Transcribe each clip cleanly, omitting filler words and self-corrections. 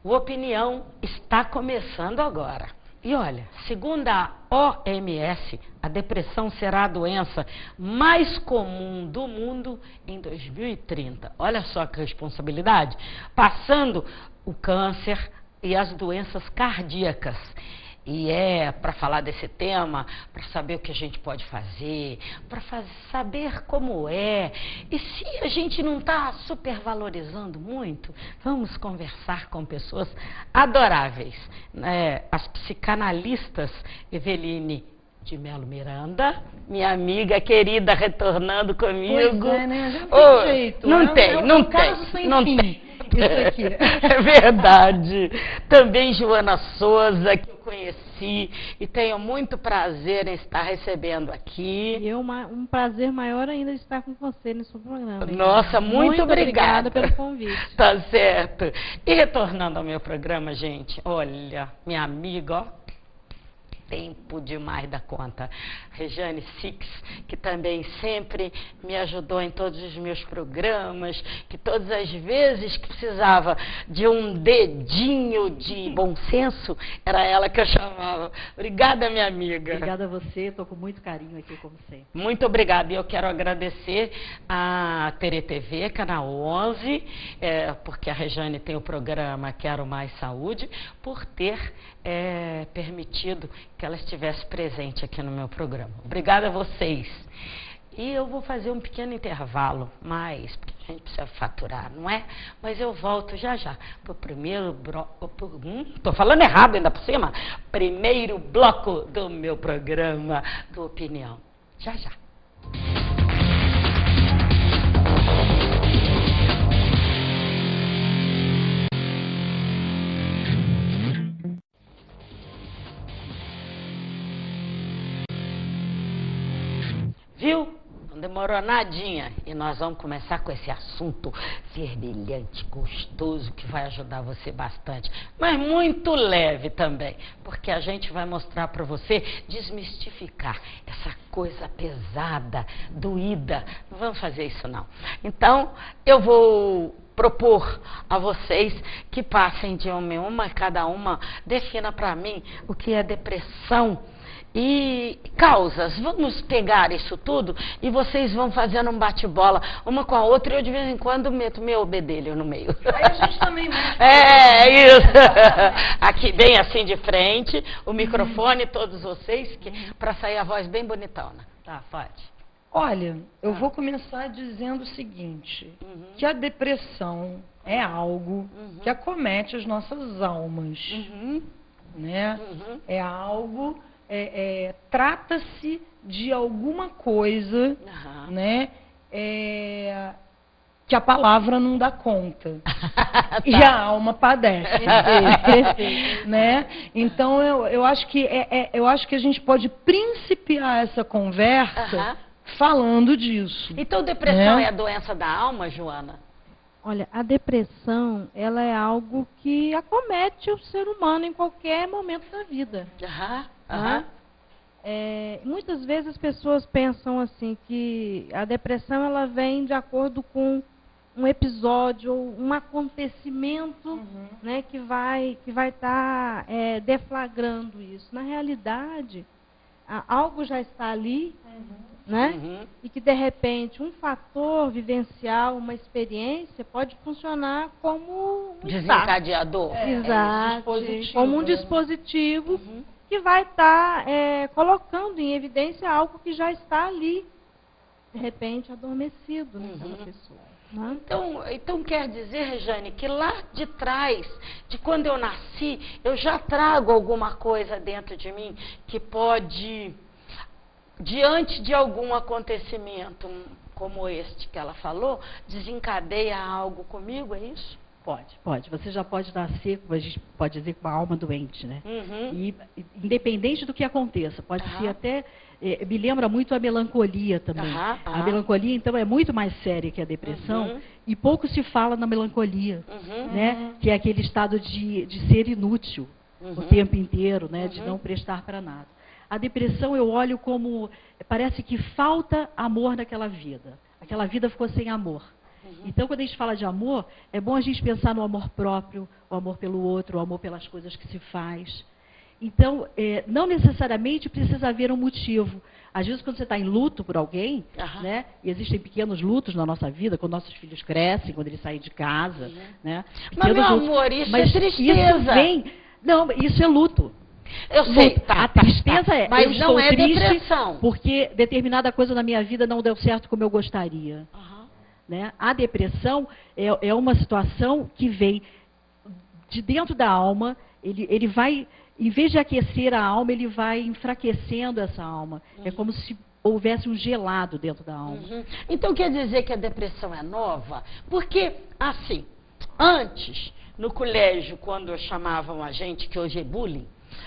O Opinião está começando agora. E olha, segundo a OMS, a depressão será a doença mais comum do mundo em 2030. Olha só que responsabilidade. Passando o câncer e as doenças cardíacas. E para falar desse tema, para saber o que a gente pode fazer, para saber como é. E se a gente não está supervalorizando muito, vamos conversar com pessoas adoráveis. As psicanalistas Eveline de Melo Miranda, minha amiga querida, retornando comigo. Pois é, né? Já não tem jeito. Não tem. Isso aqui. É verdade. Também Joana Souza, que eu conheci e tenho muito prazer em estar recebendo aqui. E um prazer maior ainda de estar com você nesse programa. Nossa, muito obrigada pelo convite. Tá certo. E retornando ao meu programa, gente, olha, minha amiga, ó, tempo demais da conta. Rejane Six, que também sempre me ajudou em todos os meus programas, que todas as vezes que precisava de um dedinho de bom senso, era ela que eu chamava. Obrigada, minha amiga. Obrigada a você, estou com muito carinho aqui, como sempre. Muito obrigada. E eu quero agradecer a Terê-TV, Canal 11, porque a Rejane tem o programa Quero Mais Saúde, por ter permitido que ela estivesse presente aqui no meu programa. Obrigada a vocês. E eu vou fazer um pequeno intervalo, porque a gente precisa faturar, não é? Mas eu volto já para o primeiro bloco. Estou falando errado ainda por cima. Primeiro bloco do meu programa do Opinião. Já. Viu? Não demorou nadinha. E nós vamos começar com esse assunto fervilhante, gostoso, que vai ajudar você bastante. Mas muito leve também. Porque a gente vai mostrar para você desmistificar essa coisa pesada, doída. Não vamos fazer isso, não. Então, eu vou propor a vocês que passem de uma em uma, cada uma defina para mim o que é depressão. E causas, vamos pegar isso tudo e vocês vão fazendo um bate-bola uma com a outra e eu de vez em quando meto meu bedelho no meio. Aí a gente também mete. Isso. Aqui bem assim de frente, o microfone, todos vocês, para sair a voz bem bonitona. Tá, pode. Olha, eu vou começar dizendo o seguinte, que a depressão é algo que acomete as nossas almas, né? É algo... trata-se de alguma coisa, né, que a palavra não dá conta. Tá. E a alma padece. Né? Então, eu acho que a gente pode principiar essa conversa falando disso. Então, depressão é a doença da alma, Joana? Olha, a depressão, ela é algo que acomete o ser humano em qualquer momento da vida. Muitas vezes as pessoas pensam assim que a depressão ela vem de acordo com um episódio ou um acontecimento, né, que vai estar deflagrando isso. Na realidade, algo já está ali, né? E que de repente um fator vivencial, uma experiência pode funcionar como um desencadeador. Exato. Como um dispositivo que vai estar colocando em evidência algo que já está ali, de repente adormecido naquela pessoa. Né? Então quer dizer, Rejane, que lá de trás, de quando eu nasci, eu já trago alguma coisa dentro de mim que pode, diante de algum acontecimento como este que ela falou, desencadeia algo comigo, é isso? Pode. Você já pode nascer, como a gente pode dizer, com uma alma doente, né? E independente do que aconteça, pode ser até... me lembra muito a melancolia também. A melancolia, então, é muito mais séria que a depressão e pouco se fala na melancolia, né? Que é aquele estado de ser inútil o tempo inteiro, né? De não prestar para nada. A depressão eu olho como... Parece que falta amor naquela vida. Aquela vida ficou sem amor. Então, quando a gente fala de amor, é bom a gente pensar no amor próprio, o amor pelo outro, o amor pelas coisas que se faz. Então, não necessariamente precisa haver um motivo. Às vezes, quando você está em luto por alguém, né, e existem pequenos lutos na nossa vida, quando nossos filhos crescem, quando eles saem de casa. Né, mas, meu amor, isso é tristeza. Isso vem... Não, isso é luto. Eu sei, a tristeza é, mas eu não estou é triste depressão. Porque determinada coisa na minha vida não deu certo como eu gostaria. Né? A depressão é uma situação que vem de dentro da alma, ele vai, em vez de aquecer a alma, ele vai enfraquecendo essa alma. É como se houvesse um gelado dentro da alma. Então quer dizer que a depressão é nova? Porque, assim, antes, no colégio, quando chamavam a gente, que hoje é bullying,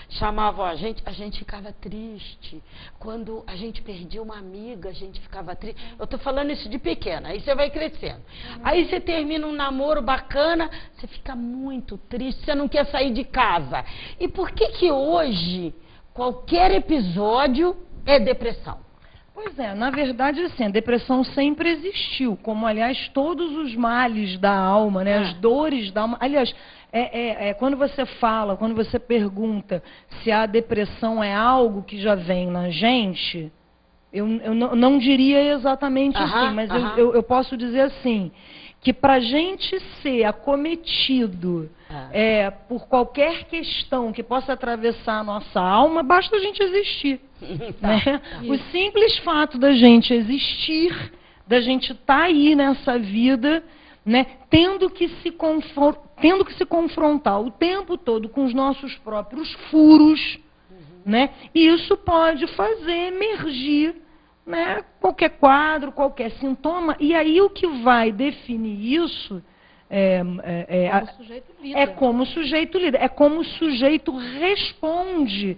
chamavam a gente ficava triste. Quando a gente perdia uma amiga, a gente ficava triste. Eu estou falando isso de pequena, aí você vai crescendo. Aí você termina um namoro bacana, você fica muito triste, você não quer sair de casa. E por que hoje, qualquer episódio é depressão? Pois é, na verdade, assim, a depressão sempre existiu, como, aliás, todos os males da alma, né, as dores da alma. Aliás, quando você fala, quando você pergunta se a depressão é algo que já vem na gente, eu não diria exatamente assim, mas eu posso dizer assim, que para a gente ser acometido por qualquer questão que possa atravessar a nossa alma, basta a gente existir. Né? O simples fato da gente existir, da gente estar aí nessa vida, né, tendo que se confrontar o tempo todo com os nossos próprios furos, né, e isso pode fazer emergir, né, qualquer quadro, qualquer sintoma, e aí o que vai definir isso como o sujeito lida, é como o sujeito responde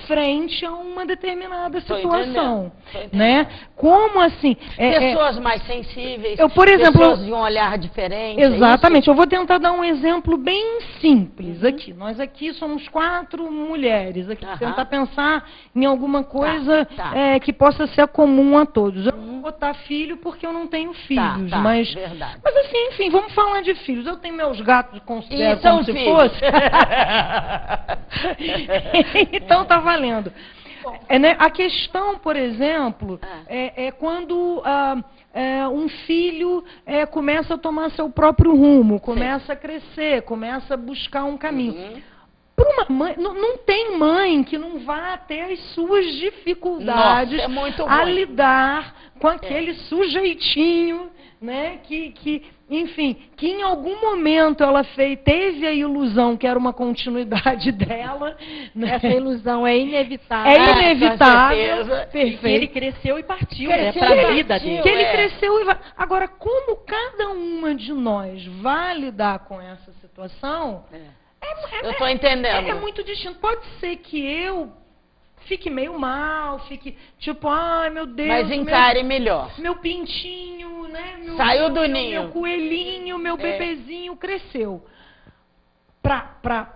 frente a uma determinada situação, né? Como assim? Pessoas mais sensíveis, por exemplo, pessoas de um olhar diferente. Exatamente. Eu vou tentar dar um exemplo bem simples aqui. Nós aqui somos 4 mulheres. Aqui, tentar pensar em alguma coisa que possa ser comum a todos. Eu não vou botar filho porque eu não tenho filhos, mas assim, enfim, vamos falar de filhos. Eu tenho meus gatos, considero como se fosse. Então tá valendo. Né, a questão, por exemplo, é quando um filho começa a tomar seu próprio rumo, começa a crescer, começa a buscar um caminho. Para uma mãe, não tem mãe que não vá ter as suas dificuldades a lidar com aquele sujeitinho, né, enfim, que em algum momento ela teve a ilusão que era uma continuidade dela. Né? Essa ilusão é inevitável. É inevitável. Perfeito. Ele cresceu e partiu para a vida dele. Que ele cresceu e vai. Agora, como cada uma de nós vai lidar com essa situação, eu estou entendendo. É muito distinto. Pode ser que eu fique meio mal, fique tipo, ai meu Deus. Mas encare melhor. Meu pintinho, né? Saiu do ninho. Meu coelhinho, meu bebezinho cresceu. Para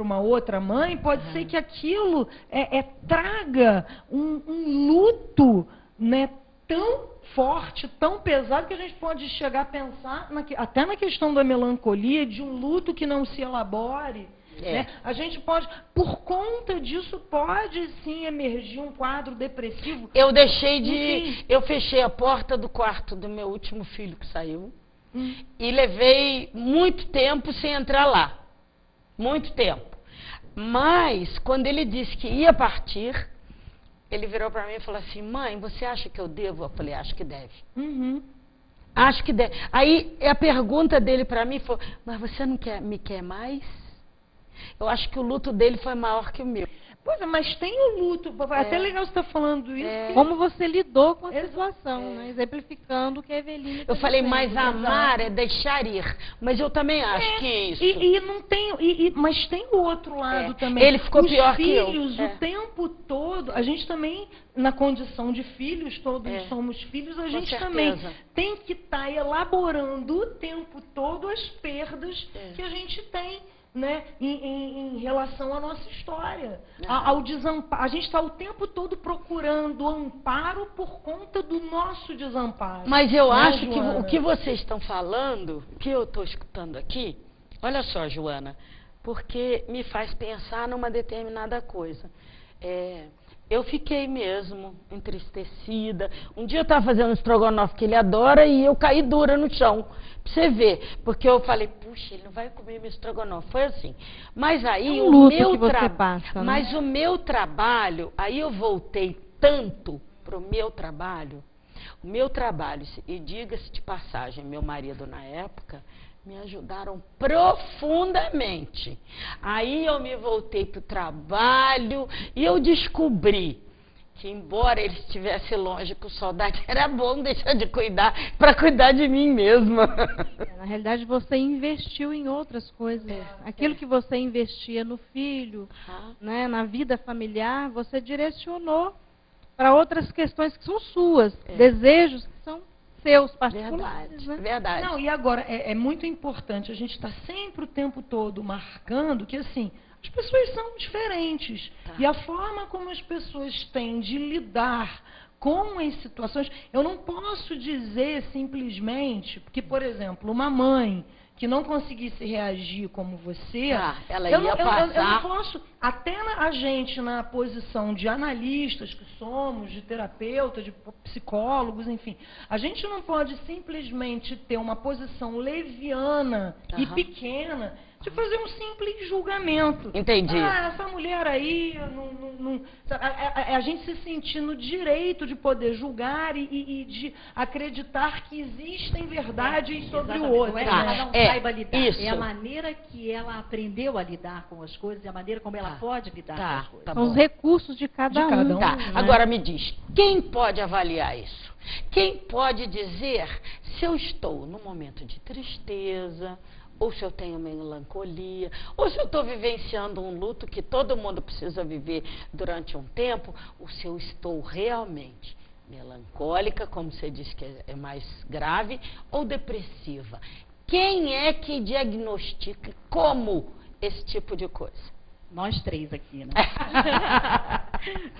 uma outra mãe, pode ser que aquilo traga um luto, né, tão forte, tão pesado, que a gente pode chegar a pensar, até na questão da melancolia, de um luto que não se elabore. Né? A gente pode, por conta disso, pode sim emergir um quadro depressivo. Eu fechei a porta do quarto do meu último filho que saiu e levei muito tempo sem entrar lá. Muito tempo. Mas, quando ele disse que ia partir, ele virou para mim e falou assim: mãe, você acha que eu devo? Eu falei: acho que deve. Acho que deve. Aí a pergunta dele para mim foi: mas você não me quer mais? Eu acho que o luto dele foi maior que o meu. Pois é, mas tem o luto. Até legal você estar falando isso. Como você lidou com a situação, né? Exemplificando o que a Eveline... Eu falei, mas amar é deixar ir. Mas eu também acho que isso... E não tem... mas tem o outro lado também. Ele ficou pior que eu. Os filhos, o tempo todo... A gente também, na condição de filhos, todos somos filhos, a gente também tem que estar elaborando o tempo todo as perdas que a gente tem né, em relação à nossa história, ao desamparo. A gente está o tempo todo procurando amparo por conta do nosso desamparo. Mas eu acho Joana? que o que vocês estão falando, que eu estou escutando aqui, olha só, Joana, porque me faz pensar numa determinada coisa. Eu fiquei mesmo entristecida. Um dia eu estava fazendo um estrogonofe que ele adora e eu caí dura no chão. Pra você ver. Porque eu falei, puxa, ele não vai comer meu estrogonofe. Foi assim. Mas aí o meu trabalho, aí eu voltei tanto pro meu trabalho. O meu trabalho, e diga-se de passagem, meu marido na época, me ajudaram profundamente. Aí eu me voltei para o trabalho e eu descobri que, embora ele estivesse longe com saudade, era bom deixar de cuidar para cuidar de mim mesma. Na realidade, você investiu em outras coisas. Aquilo que você investia no filho, né, na vida familiar, você direcionou para outras questões que são suas, desejos que são seus particulares, né? Verdade. Não, e agora, é muito importante, a gente está sempre o tempo todo marcando que, assim, as pessoas são diferentes. E a forma como as pessoas têm de lidar com as situações, eu não posso dizer simplesmente, porque, por exemplo, uma mãe que não conseguisse reagir como você, ela eu ia passar... eu não posso, até a gente na posição de analistas que somos, de terapeuta, de psicólogos, enfim, a gente não pode simplesmente ter uma posição leviana e pequena de fazer um simples julgamento. Entendi. Essa mulher aí, a gente se sentir no direito de poder julgar e de acreditar que existem verdades sobre o outro. Não é que ela não saiba lidar, isso. é a maneira que ela aprendeu a lidar com as coisas, é a maneira como ela pode lidar com as coisas. São os recursos de cada um. Né? Agora me diz, quem pode avaliar isso? Quem pode dizer se eu estou num momento de tristeza, ou se eu tenho melancolia, ou se eu estou vivenciando um luto que todo mundo precisa viver durante um tempo, ou se eu estou realmente melancólica, como você disse que é mais grave, ou depressiva. Quem é que diagnostica como esse tipo de coisa? Nós três aqui, né?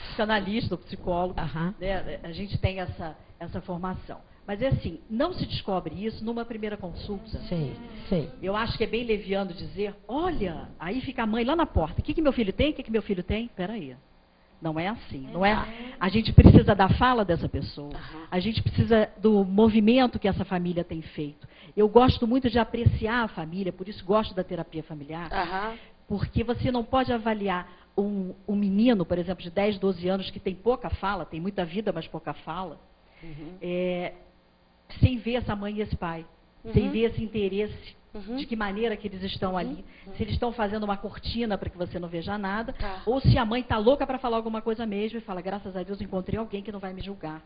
Psicanalista, psicólogo, né? A gente tem essa formação. Mas é assim, não se descobre isso numa primeira consulta. Sei. Eu acho que é bem leviano dizer, olha, aí fica a mãe lá na porta. O que meu filho tem? O que meu filho tem? Peraí. Não é assim. Não é. A gente precisa da fala dessa pessoa. A gente precisa do movimento que essa família tem feito. Eu gosto muito de apreciar a família, por isso gosto da terapia familiar. Porque você não pode avaliar um menino, por exemplo, de 10, 12 anos, que tem pouca fala, tem muita vida, mas pouca fala, sem ver essa mãe e esse pai, sem ver esse interesse, de que maneira que eles estão ali, se eles estão fazendo uma cortina para que você não veja nada, ou se a mãe está louca para falar alguma coisa mesmo e fala, graças a Deus encontrei alguém que não vai me julgar.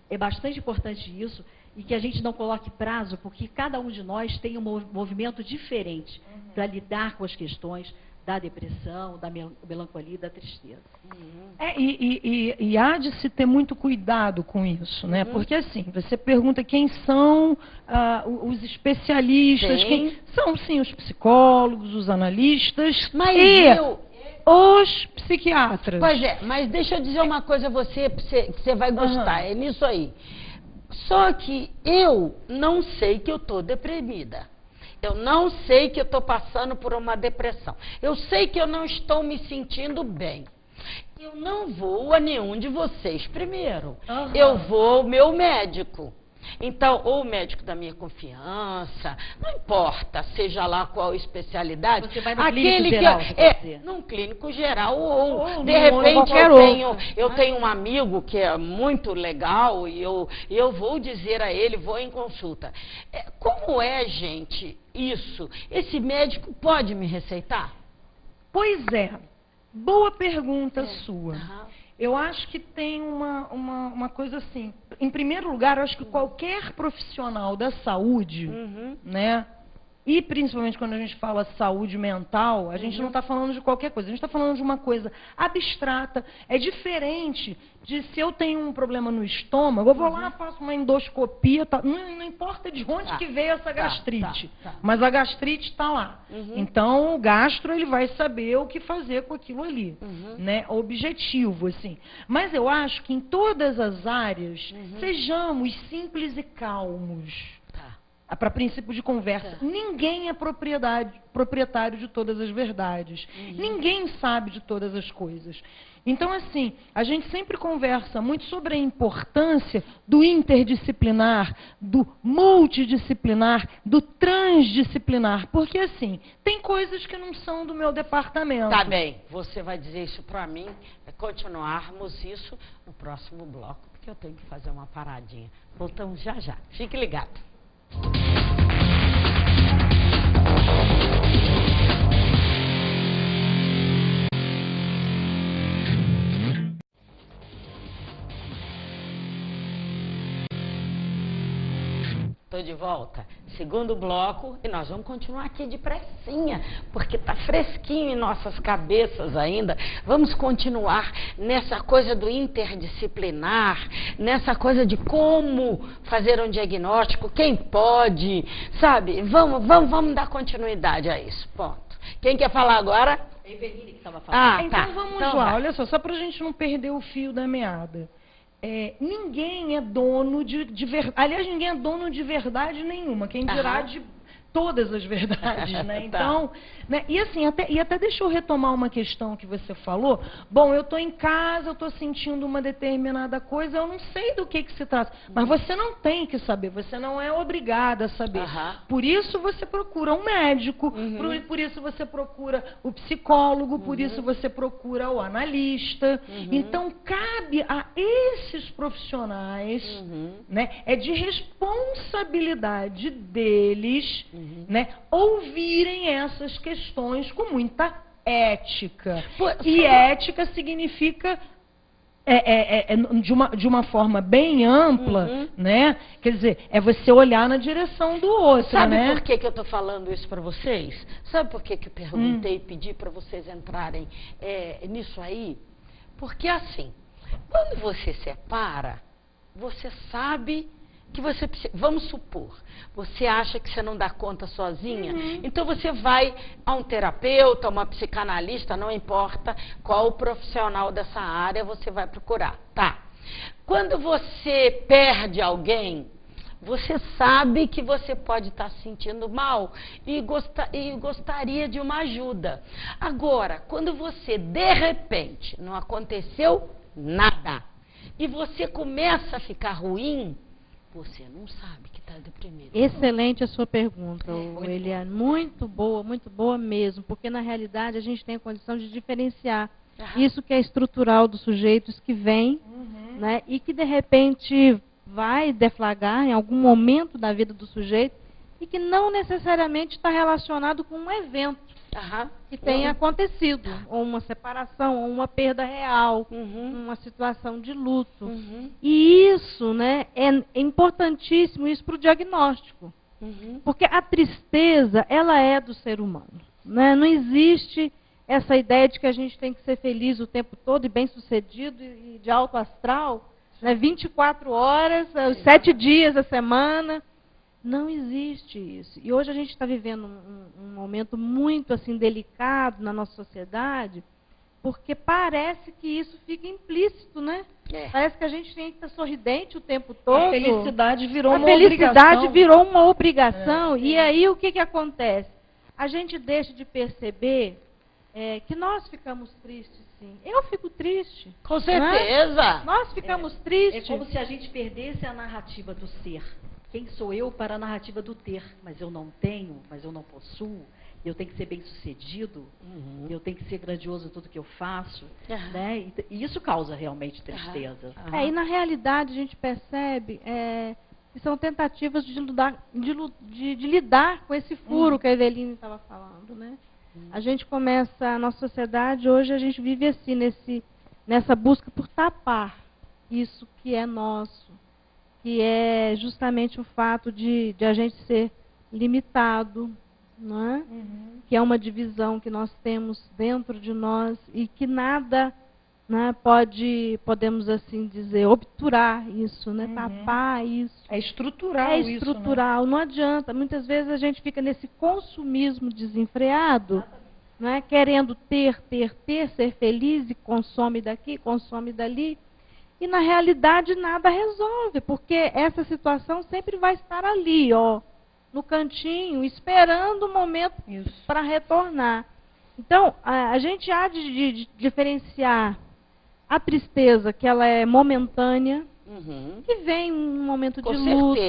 É bastante importante isso, e que a gente não coloque prazo, porque cada um de nós tem um movimento diferente para lidar com as questões da depressão, da melancolia e da tristeza. E há de se ter muito cuidado com isso, né? Porque assim, você pergunta quem são os especialistas, quem são sim os psicólogos, os analistas os psiquiatras. Pois é, mas deixa eu dizer uma coisa a você, que você vai gostar, é nisso aí. Só que eu não sei que eu estou deprimida. Eu não sei que eu estou passando por uma depressão. Eu sei que eu não estou me sentindo bem. Eu não vou a nenhum de vocês primeiro. Eu vou ao meu médico. Então, ou o médico da minha confiança, não importa, seja lá qual especialidade. Você vai no clínico geral, num clínico geral, ou de repente eu tenho um amigo que é muito legal e eu vou dizer a ele, vou em consulta. Como é, gente, isso? Esse médico pode me receitar? Pois é, boa pergunta sua. Eu acho que tem uma coisa assim. Em primeiro lugar, eu acho que qualquer profissional da saúde, né, E principalmente quando a gente fala saúde mental, a gente não está falando de qualquer coisa, a gente está falando de uma coisa abstrata. É diferente de se eu tenho um problema no estômago, eu vou lá, faço uma endoscopia, tá, não importa de onde que veio essa gastrite, mas a gastrite está lá. Então o gastro ele vai saber o que fazer com aquilo ali, né? Objetivo, assim. Mas eu acho que em todas as áreas, sejamos simples e calmos. Para princípio de conversa. Ninguém é proprietário de todas as verdades. Ninguém sabe de todas as coisas. Então, assim, a gente sempre conversa muito sobre a importância do interdisciplinar, do multidisciplinar, do transdisciplinar. Porque, assim, tem coisas que não são do meu departamento. Tá bem, você vai dizer isso para mim, continuarmos isso no próximo bloco, porque eu tenho que fazer uma paradinha. Voltamos já já. Fique ligado. Estou de volta, segundo bloco, e nós vamos continuar aqui de pressinha, porque está fresquinho em nossas cabeças ainda. Vamos continuar nessa coisa do interdisciplinar, nessa coisa de como fazer um diagnóstico, quem pode, sabe? Vamos dar continuidade a isso, ponto. Quem quer falar agora? A Eveline que estava falando. Então vamos lá, olha só para a gente não perder o fio da meada. Ninguém é dono de verdade. Aliás, ninguém é dono de verdade nenhuma. Quem dirá de todas as verdades, né? Então, né? E assim, até deixa eu retomar uma questão que você falou. Bom, eu estou em casa, eu estou sentindo uma determinada coisa, eu não sei do que se trata. Mas você não tem que saber, você não é obrigada a saber. Por isso você procura um médico, por isso você procura o psicólogo, por isso você procura o analista. Então, cabe a esses profissionais, né? É de responsabilidade deles, né, ouvirem essas questões com muita ética. E ética significa de uma forma bem ampla, né? Quer dizer, é você olhar na direção do outro. Sabe, né? Por que eu estou falando isso para vocês? Sabe por que eu perguntei e pedi para vocês entrarem nisso aí? Porque assim, quando você separa, você sabe que você precisa, vamos supor, você acha que você não dá conta sozinha, então você vai a um terapeuta, uma psicanalista, não importa qual o profissional dessa área você vai procurar, tá? Quando você perde alguém, você sabe que você pode estar se sentindo mal e gostaria de uma ajuda. Agora, quando você, de repente, não aconteceu nada, e você começa a ficar ruim, você não sabe que está deprimido. Excelente a sua pergunta, Eliane. Muito boa mesmo, porque na realidade a gente tem a condição de diferenciar isso que é estrutural dos sujeitos que vem, né, e que de repente vai deflagrar em algum momento da vida do sujeito e que não necessariamente está relacionado com um evento que tenha acontecido, ou uma separação, ou uma perda real, uma situação de luto. E isso, né, é importantíssimo isso para o diagnóstico. Porque a tristeza, ela é do ser humano. Né? Não existe essa ideia de que a gente tem que ser feliz o tempo todo e bem-sucedido e de alto astral, né, 24 horas, os 7 dias da semana. Não existe isso. E hoje a gente está vivendo um momento muito assim delicado na nossa sociedade, porque parece que isso fica implícito, né? Parece que a gente tem que estar sorridente o tempo todo. A felicidade virou uma obrigação. A felicidade virou uma obrigação. E aí o que acontece? A gente deixa de perceber que nós ficamos tristes, sim. Eu fico triste. Com certeza. Nós ficamos tristes. É como se a gente perdesse a narrativa do ser. Quem sou eu para a narrativa do ter? Mas eu não tenho, mas eu não possuo. Eu tenho que ser bem-sucedido. Eu tenho que ser grandioso em tudo que eu faço. Né? E isso causa realmente tristeza. E na realidade a gente percebe que são tentativas de lidar com esse furo que a Eveline estava falando. Né? A gente começa, a nossa sociedade hoje, a gente vive assim, nessa busca por tapar isso que é nosso. Que é justamente o fato de a gente ser limitado, não é? Que é uma divisão que nós temos dentro de nós e que nada, né, podemos assim dizer, obturar isso, né? Tapar isso. É estrutural isso. É estrutural, né? Não adianta. Muitas vezes a gente fica nesse consumismo desenfreado, né? Querendo ter, ser feliz e consome daqui, consome dali. E na realidade nada resolve, porque essa situação sempre vai estar ali, ó, no cantinho, esperando o momento para retornar. Então, a gente há de diferenciar a tristeza, que ela é momentânea, que vem num momento de luto,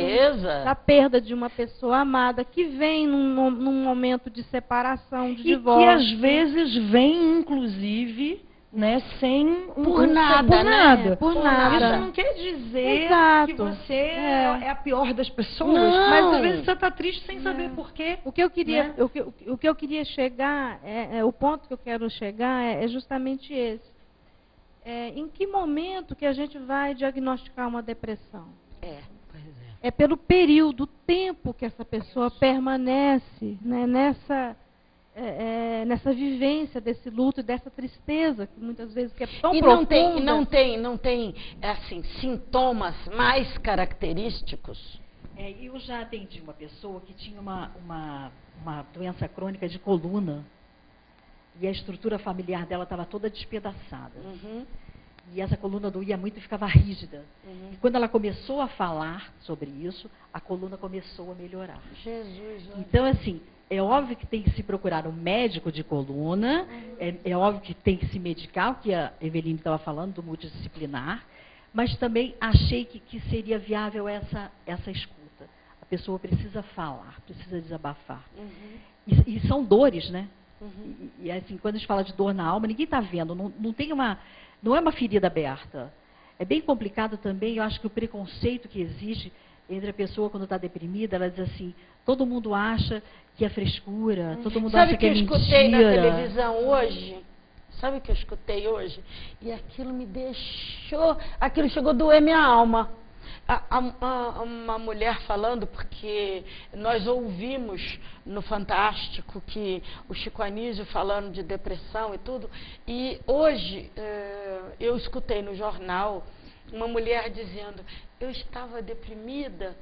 da perda de uma pessoa amada, que vem num momento de separação, de divórcio. E que às vezes vem, inclusive, né, sem por nada, né? Por nada. Isso não quer dizer que você é a pior das pessoas, não. Mas às vezes você está triste sem saber por quê. O que eu queria, né? o que eu queria chegar, o ponto que eu quero chegar é justamente esse. Em que momento que a gente vai diagnosticar uma depressão? Pois é. É pelo período, o tempo que essa pessoa permanece, né, nessa vivência desse luto e dessa tristeza, que muitas vezes que é tão profunda. E não tem assim, sintomas mais característicos? Eu já atendi uma pessoa que tinha uma doença crônica de coluna. E a estrutura familiar dela estava toda despedaçada. E essa coluna doía muito e ficava rígida. E quando ela começou a falar sobre isso, a coluna começou a melhorar. Jesus. Então, assim, é óbvio que tem que se procurar um médico de coluna, é óbvio que tem que se medicar, o que a Eveline estava falando, do multidisciplinar, mas também achei que seria viável essa escuta. A pessoa precisa falar, precisa desabafar. E são dores, né? E assim, quando a gente fala de dor na alma, ninguém está vendo, não é uma ferida aberta. É bem complicado também, eu acho que o preconceito que existe entre a pessoa quando está deprimida, ela diz assim, todo mundo acha que é frescura, todo mundo acha que é mentira. Sabe o que eu escutei na televisão hoje? Sabe o que eu escutei hoje? E aquilo me deixou, aquilo chegou a doer minha alma. Uma mulher falando, porque nós ouvimos no Fantástico que o Chico Anísio falando de depressão e tudo, e hoje eu escutei no jornal uma mulher dizendo, eu estava deprimida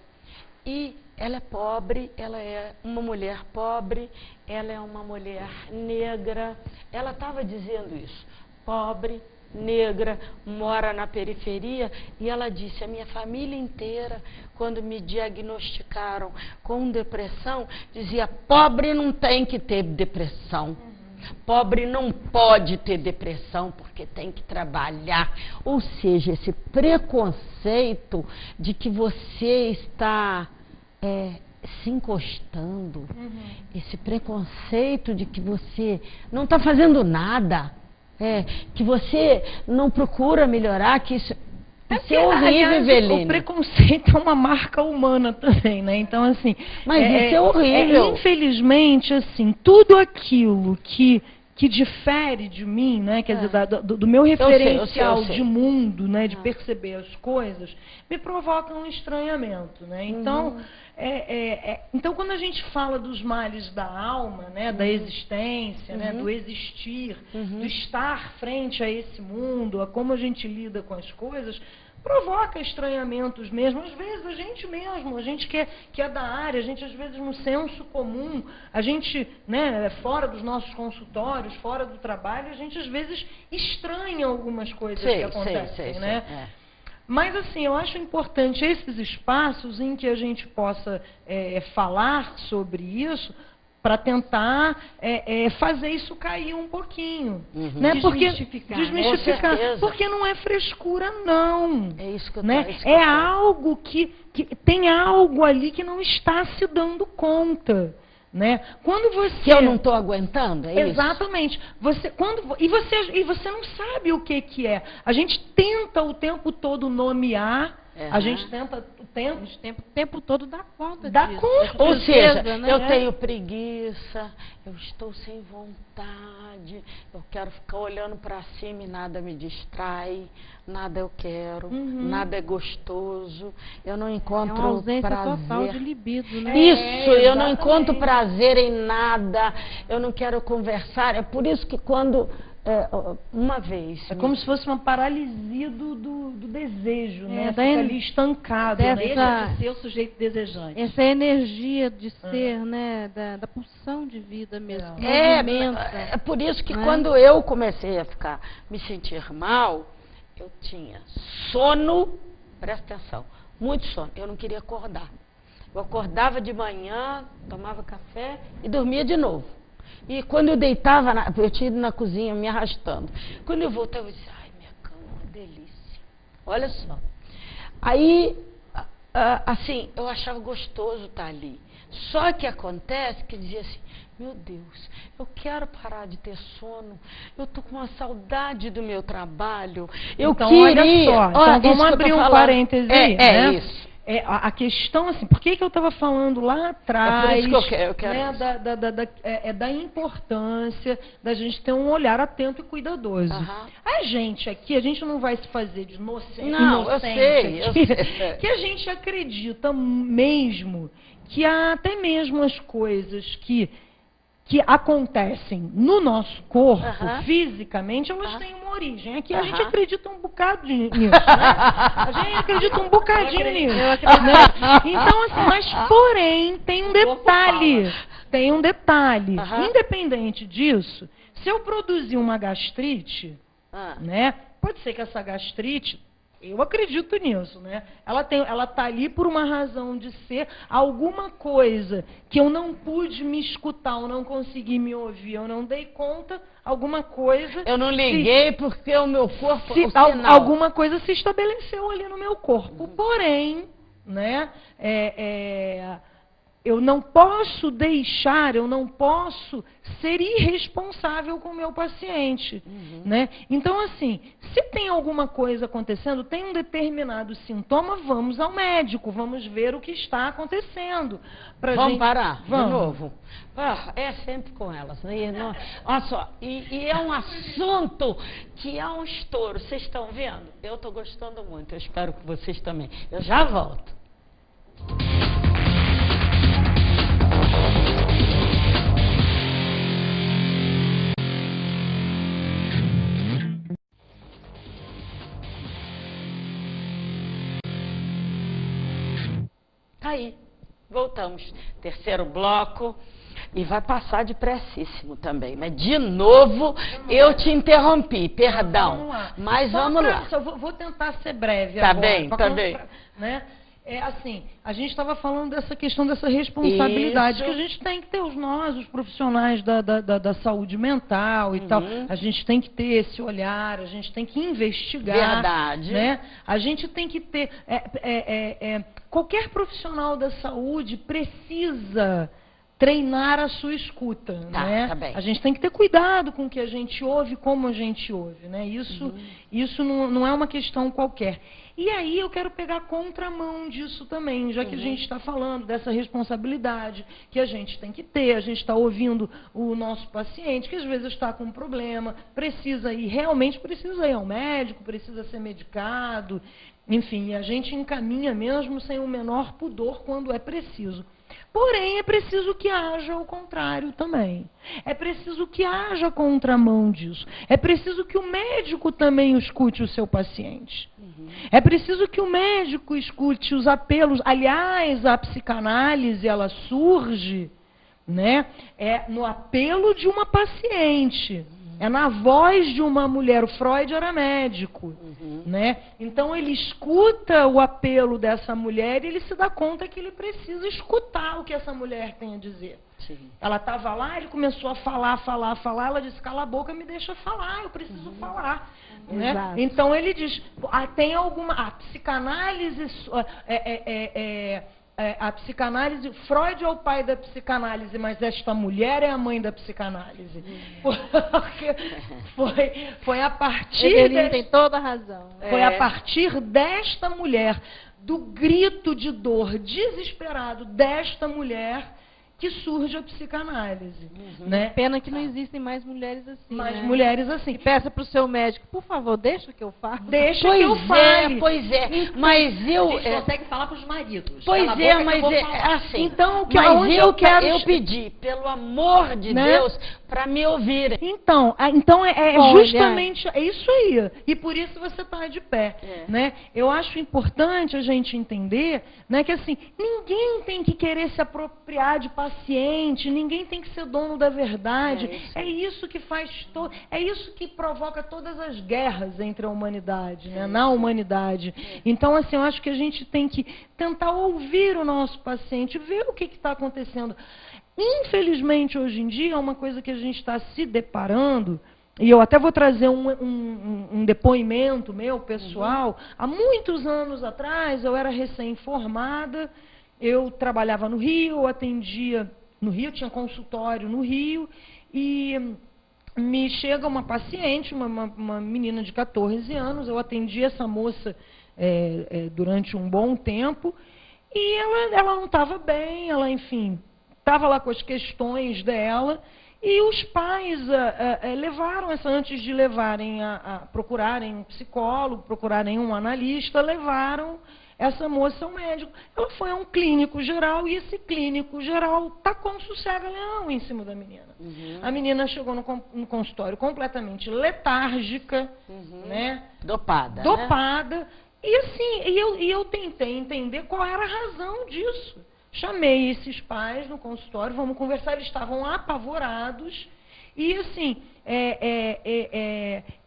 e ela é pobre, ela é uma mulher pobre, ela é uma mulher negra, ela estava dizendo isso, pobre, negra, mora na periferia, e ela disse, a minha família inteira, quando me diagnosticaram com depressão, dizia, pobre não tem que ter depressão, pobre não pode ter depressão, porque tem que trabalhar. Ou seja, esse preconceito de que você está se encostando, esse preconceito de que você não está fazendo nada, que você não procura melhorar, que isso é horrível, Eveline. O preconceito é uma marca humana também, né? Então, assim... Mas isso é horrível. Infelizmente, assim, tudo aquilo que difere de mim, né? Quer dizer, do meu referencial eu sei. de mundo, né? De perceber as coisas, me provoca um estranhamento, né? Então... Então, quando a gente fala dos males da alma, né, da existência, né, do existir, do estar frente a esse mundo, a como a gente lida com as coisas, provoca estranhamentos mesmo. Às vezes a gente mesmo, a gente que é da área, a gente às vezes no senso comum, a gente, né, fora dos nossos consultórios, fora do trabalho, a gente às vezes estranha algumas coisas que acontecem, né? Mas, assim, eu acho importante esses espaços em que a gente possa falar sobre isso para tentar fazer isso cair um pouquinho. Né? Desmistificar. Porque não é frescura, não. É isso que eu né? É algo que tem algo ali que não está se dando conta. Né? Quando você... Que eu não estou aguentando, é exatamente. E você não sabe o que é. A gente tenta o tempo todo nomear, A gente tenta o tempo todo dar conta Dá disso. conta. Ou seja, né? eu tenho preguiça, eu estou sem vontade, eu quero ficar olhando para cima e nada me distrai, nada eu quero, nada é gostoso, eu não encontro uma ausência prazer. total de libido, né? Isso, eu não encontro prazer em nada, eu não quero conversar. É por isso que quando, uma vez... É como se fosse uma paralisia do desejo, né? Fica daí, ali estancado. Deixa de ser o sujeito desejante. Essa energia de ser, né? Da pulsão de vida mesmo. É por isso que quando eu comecei a me sentir mal, eu tinha sono, presta atenção, muito sono, eu não queria acordar. Eu acordava de manhã, tomava café e dormia de novo. E quando eu deitava, eu tinha ido na cozinha me arrastando. Quando eu voltava, eu disse, ai, minha cama é uma delícia. Olha só. Aí, assim, eu achava gostoso estar ali. Só que acontece que dizia assim, meu Deus, eu quero parar de ter sono, eu estou com uma saudade do meu trabalho, eu queria... Olha só, então vamos abrir um parêntese aí, né? Isso. A questão, assim, por que eu estava falando lá atrás, por isso que eu quero né, da importância da gente ter um olhar atento e cuidadoso. A gente aqui, a gente não vai se fazer de inocente, eu sei. Que a gente acredita mesmo que há até mesmo as coisas que acontecem no nosso corpo, fisicamente, elas têm uma origem. Aqui a gente acredita um bocado nisso, né? A gente acredita um bocadinho nisso. Né? Então, assim, mas porém, tem um detalhe. Tem um detalhe. Independente disso, se eu produzir uma gastrite, né? Pode ser que essa gastrite... Eu acredito nisso, né? Ela tá ali por uma razão de ser alguma coisa que eu não pude me escutar, eu não consegui me ouvir, eu não dei conta, alguma coisa... Eu não liguei porque o meu corpo... Alguma coisa se estabeleceu ali no meu corpo. Porém, né? Eu não posso deixar, eu não posso ser irresponsável com o meu paciente, né? Então, assim, se tem alguma coisa acontecendo, tem um determinado sintoma, vamos ao médico, vamos ver o que está acontecendo. Vamos parar de novo. É sempre com elas, né? Olha só, e é um assunto que é um estouro, vocês estão vendo? Eu estou gostando muito, eu espero que vocês também. Eu já volto. Aí, voltamos. Terceiro bloco. E vai passar depressíssimo também. Mas, de novo, eu te interrompi. Perdão. Vamos lá. Mas vamos lá. Eu vou tentar ser breve tá agora. Tá bem. Né? Assim, a gente estava falando dessa questão dessa responsabilidade que a gente tem que ter, nós, os profissionais da saúde mental e tal, a gente tem que ter esse olhar, a gente tem que investigar. Verdade. Né? A gente tem que ter... qualquer profissional da saúde precisa treinar a sua escuta, né? Tá bem. A gente tem que ter cuidado com o que a gente ouve, como a gente ouve, né? Isso não é uma questão qualquer. E aí eu quero pegar a contramão disso também, já que a gente está falando dessa responsabilidade que a gente tem que ter, a gente está ouvindo o nosso paciente, que às vezes está com um problema, realmente precisa ir ao médico, precisa ser medicado, enfim, a gente encaminha mesmo sem o menor pudor quando é preciso. Porém, é preciso que haja o contrário também. É preciso que haja contramão disso. É preciso que o médico também escute o seu paciente. É preciso que o médico escute os apelos. Aliás, a psicanálise, ela surge, né, no apelo de uma paciente. É na voz de uma mulher. O Freud era médico, né? Então ele escuta o apelo dessa mulher e ele se dá conta que ele precisa escutar o que essa mulher tem a dizer. Sim. Ela estava lá, ele começou a falar, ela disse, cala a boca, me deixa falar, eu preciso falar. Né? Então ele diz, tem alguma... A psicanálise... a psicanálise, Freud é o pai da psicanálise, mas esta mulher é a mãe da psicanálise. Porque foi a partir... Ele tem toda a razão. Foi a partir desta mulher, do grito de dor desesperado desta mulher que surge a psicanálise. Né? Pena que não existem mais mulheres assim. Mais né? mulheres assim. E peça para o seu médico, por favor, deixa que eu fale. Deixa que eu fale. Pois é, mas eu... A gente consegue falar para os maridos. Pois Cala a é, boca que eu mas vou é falar. assim. Então, Mas eu quero... eu pedi, pelo amor de Deus, para me ouvirem. Então justamente é isso aí. E por isso você está de pé. Né? Eu acho importante a gente entender, né, que assim, ninguém tem que querer se apropriar de paciente, ninguém tem que ser dono da verdade. É isso que faz é isso que provoca todas as guerras entre a humanidade, né? Na humanidade. Então, assim, eu acho que a gente tem que tentar ouvir o nosso paciente, ver o que está acontecendo. Infelizmente, hoje em dia, é uma coisa que a gente está se deparando, e eu até vou trazer um depoimento meu, pessoal. Há muitos anos atrás, eu era recém-formada, eu trabalhava no Rio, eu atendia no Rio, tinha consultório no Rio, e me chega uma paciente, uma menina de 14 anos, eu atendi essa moça durante um bom tempo, e ela não estava bem, ela, enfim, estava lá com as questões dela, e os pais levaram essa, antes de levarem a procurarem um psicólogo, procurarem um analista, levaram essa moça ao médico. Ela foi a um clínico geral, e esse clínico geral tacou um sossega-leão em cima da menina. A menina chegou no consultório completamente letárgica, né? Dopada. Né? E assim, eu tentei entender qual era a razão disso. Chamei esses pais no consultório, vamos conversar, eles estavam apavorados. E assim,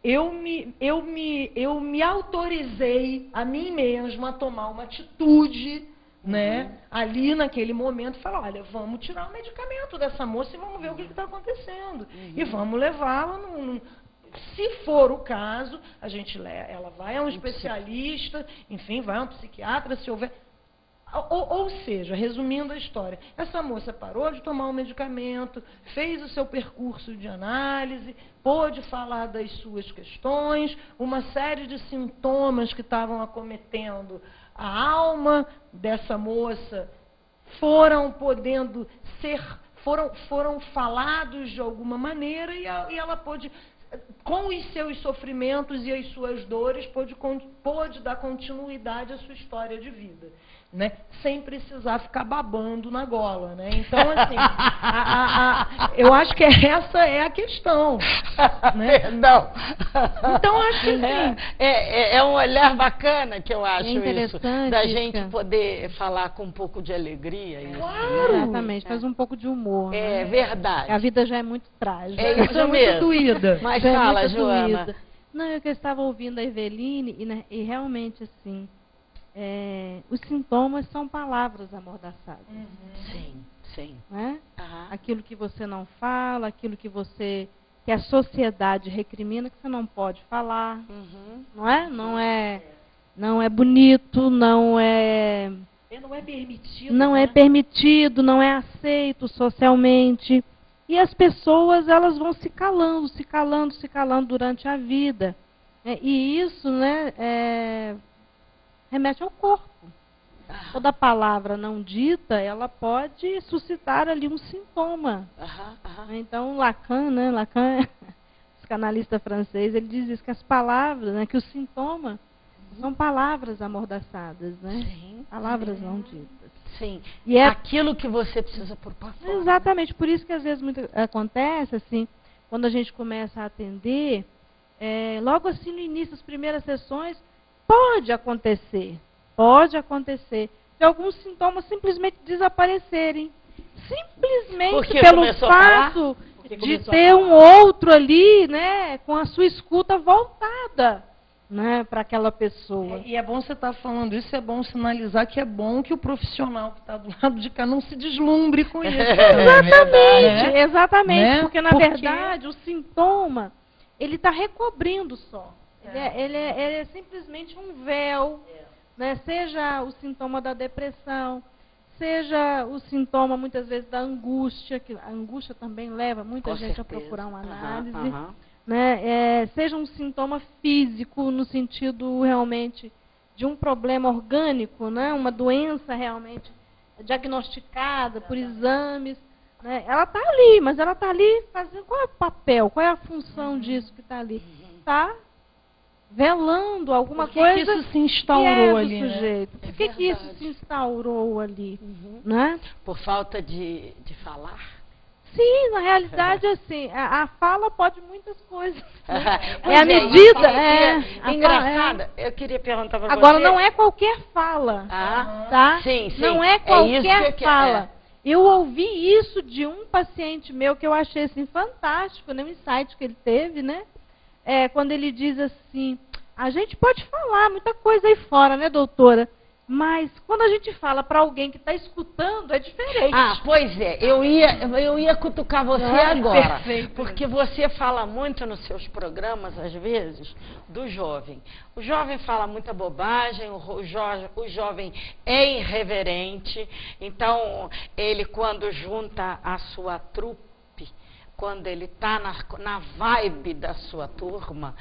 eu me autorizei a mim mesma a tomar uma atitude, né, ali naquele momento, falar, olha, vamos tirar o medicamento dessa moça e vamos ver o que está acontecendo. E vamos levá-la se for o caso, ela vai a um especialista, enfim, vai a um psiquiatra, se houver... Ou seja, resumindo a história, essa moça parou de tomar o medicamento, fez o seu percurso de análise, pôde falar das suas questões, uma série de sintomas que estavam acometendo a alma dessa moça foram podendo foram falados de alguma maneira, e ela pôde, com os seus sofrimentos e as suas dores, pôde dar continuidade à sua história de vida. Né? Sem precisar ficar babando na gola, né? Então, assim, eu acho que essa é a questão. Né? Perdão. Então, acho que assim, é um olhar bacana que eu acho isso, da gente Chica. Poder falar com um pouco de alegria. Isso. Claro. Exatamente, faz um pouco de humor. É né? verdade. A vida já é muito trágica. É isso já é muito mesmo. doída. Mas Já é fala, muito Joana. doída. Não, eu que estava ouvindo a Eveline, e realmente, assim, os sintomas são palavras amordaçadas. Sim. Né? Aquilo que você não fala, aquilo que a sociedade recrimina, que você não pode falar. Não é? Não é bonito, não é permitido. Não é permitido, não é aceito socialmente. E as pessoas, elas vão se calando durante a vida. E isso, né, remete ao corpo. Toda palavra não dita, ela pode suscitar ali um sintoma. Então, Lacan, né, psicanalista francês, ele diz isso, que as palavras, né, que o sintoma são palavras amordaçadas, né? Sim. Palavras não ditas. Sim. E aquilo que você precisa pôr para fora. Exatamente, por isso que às vezes acontece, assim, quando a gente começa a atender, logo assim no início das primeiras sessões, pode acontecer de alguns sintomas simplesmente desaparecerem. Simplesmente porque pelo fato de ter um outro ali, né, com a sua escuta voltada, né, para aquela pessoa. E é bom você estar falando isso, é bom sinalizar que é bom que o profissional que está do lado de cá não se deslumbre com isso. Exatamente, né? Porque na verdade o sintoma, ele está recobrindo só. Ele é simplesmente um véu, né? Seja o sintoma da depressão, seja o sintoma muitas vezes da angústia, que a angústia também leva muita gente a procurar uma análise. Né? Seja um sintoma físico, no sentido realmente de um problema orgânico, né? Uma doença realmente diagnosticada por exames, né? Ela está ali, mas ela está ali fazendo... Qual é o papel, qual é a função disso que está ali? Está velando alguma coisa que isso se instaurou ali, sujeito. Né? Por que isso se instaurou ali? Né? Por falta de falar? Sim, na realidade, assim, a fala pode muitas coisas. Né? É a medida. Engraçada, eu queria perguntar para você. Agora, não é qualquer fala. Tá? Sim, sim. Não é qualquer fala. É. Eu ouvi isso de um paciente meu que eu achei assim, fantástico, né? Um insight que ele teve, né? Quando ele diz assim, a gente pode falar muita coisa aí fora, né, doutora? Mas quando a gente fala para alguém que está escutando, é diferente. Pois é. Eu ia cutucar você agora. Perfeito. Porque você fala muito nos seus programas, às vezes, do jovem. O jovem fala muita bobagem, o jovem é irreverente. Então, ele, quando junta a sua trupe, quando ele está na vibe da sua turma,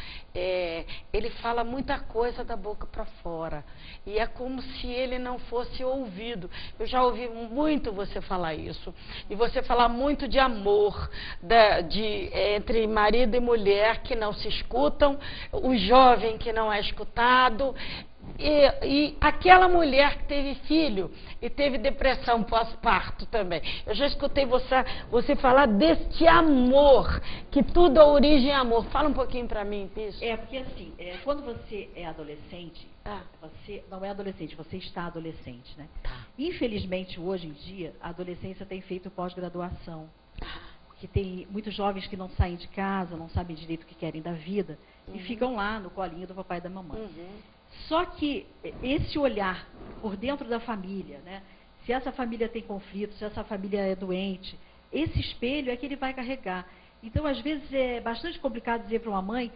ele fala muita coisa da boca para fora. E é como se ele não fosse ouvido. Eu já ouvi muito você falar isso. E você falar muito de amor, entre marido e mulher que não se escutam, o jovem que não é escutado. E aquela mulher que teve filho e teve depressão pós-parto também. Eu já escutei você falar deste amor, que tudo a origem é amor. Fala um pouquinho para mim disso. Porque assim, quando você é adolescente, você não é adolescente, você está adolescente, né? Infelizmente, hoje em dia, a adolescência tem feito pós-graduação. Porque tem muitos jovens que não saem de casa, não sabem direito o que querem da vida, e ficam lá no colinho do papai e da mamãe. Só que esse olhar por dentro da família, né? Se essa família tem conflito, se essa família é doente, esse espelho é que ele vai carregar. Então, às vezes, é bastante complicado dizer para uma mãe,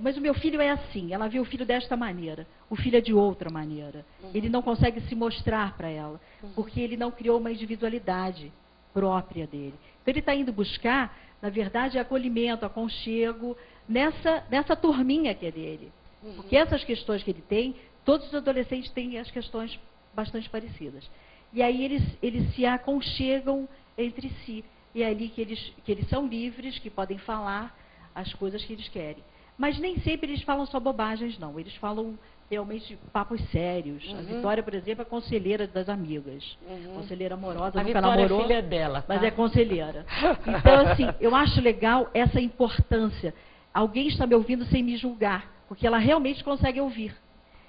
mas o meu filho é assim, ela vê o filho desta maneira, o filho é de outra maneira. Ele não consegue se mostrar para ela, porque ele não criou uma individualidade própria dele. Então, ele está indo buscar, na verdade, acolhimento, aconchego, nessa turminha que é dele. Porque essas questões que ele tem, todos os adolescentes têm as questões bastante parecidas. E aí eles se aconchegam entre si. E é ali que eles são livres, que podem falar as coisas que eles querem. Mas nem sempre eles falam só bobagens, não. Eles falam realmente papos sérios. A Vitória, por exemplo, é conselheira das amigas. Conselheira amorosa, nunca namorou, é filha dela, mas é conselheira. Então, assim, eu acho legal essa importância. Alguém está me ouvindo sem me julgar, porque ela realmente consegue ouvir.